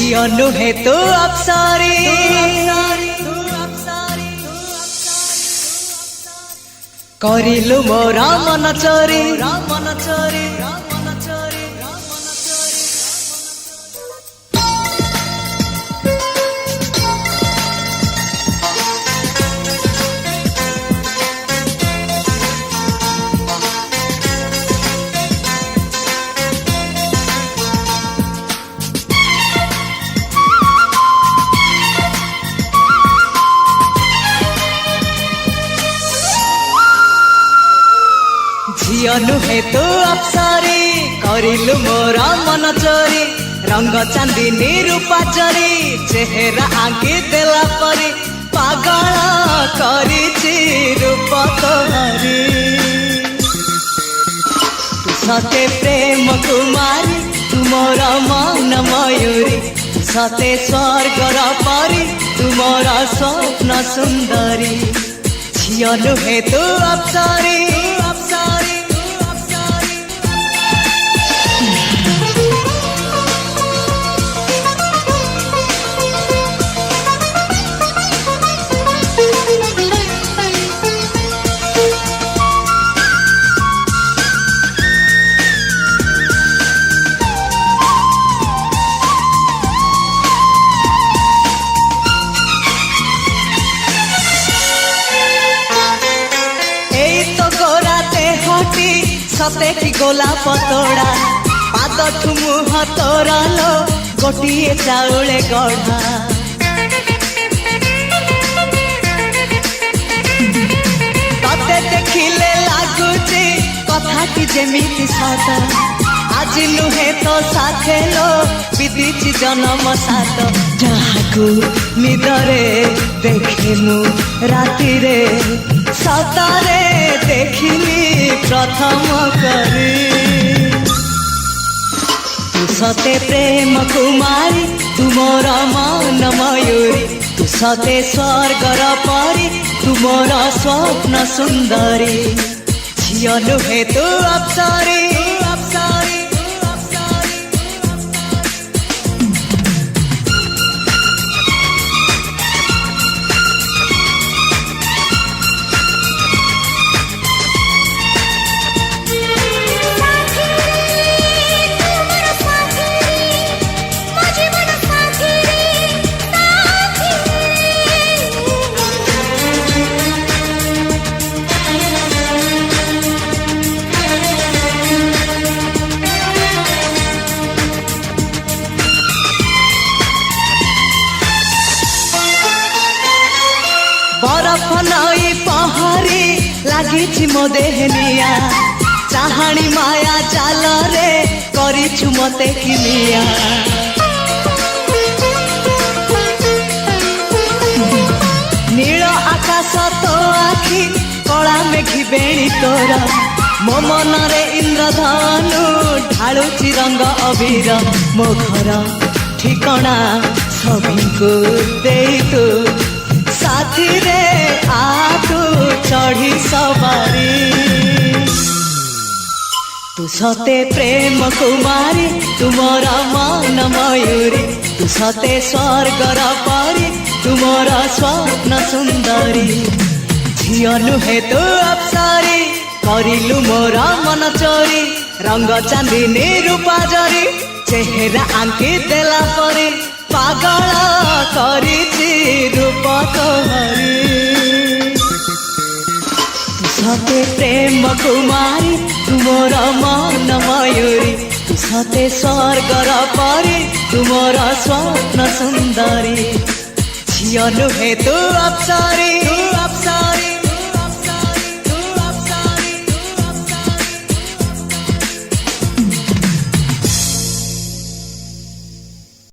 झियो नुहे तू अप्सरी करिलु मोर मन चोरी झियो नुहे तू अप्सरी करिलु मोर मन चोरी रंग चांदनी रूपा चोरी चेहरा आंकी देला परी पागल करिछि रूप तोहरी तू सते प्रेम कुमारी तू मोर मन मयूरी तू सते स्वर्गर परी तू मोर स्वप्न सुंदरी झियो नुहे तू अप्सरी सते की गोलाप तोड़ा पाद ठुमुह तोरा लो गोटिए चाउले गढ़ा तते देखिले लागुची कथाटी जेमिति साथ आज नुहे तो साथे लो विदिची जन्म साथ जहाकू निदरे देखे मु राति रे सतारे देखिली प्रथम करी तू सते प्रेम कुमारी तू मोर मन मयूरी तू सते स्वर्गर परी तू मोर स्वप्न सुंदरी झियो नुहे तू अप्सरी बरफ नई पहरी लागिछि मो देहनिया चाहाणी माया जाल रे करिछु मते किनिया नील आकाश तो आखि कला मेघी बेणी तोर मो मन रे इंद्रधनु ढालुछि रंग अबीर मो घर ठिकଣା सभी देई तू साथी रे आतु चढ़ी सवारी तू सते प्रेम कुमारी तू मोर मन मयूरी तू सते स्वर्गर परी तू मोर स्वप्न सुंदरी झियो नुहे तू अप्सरी करिलु मोर मन चोरी रंग चांदनी रूपा जरी चेहरा आंकी देला परी पागल करिछि रूप तोहरी तू सते प्रेम कुमारी तू मोर मन मयूरी तू सते स्वर्गर परी तू मोर स्वप्न सुंदरी झियो नुहे तू अप्सरी।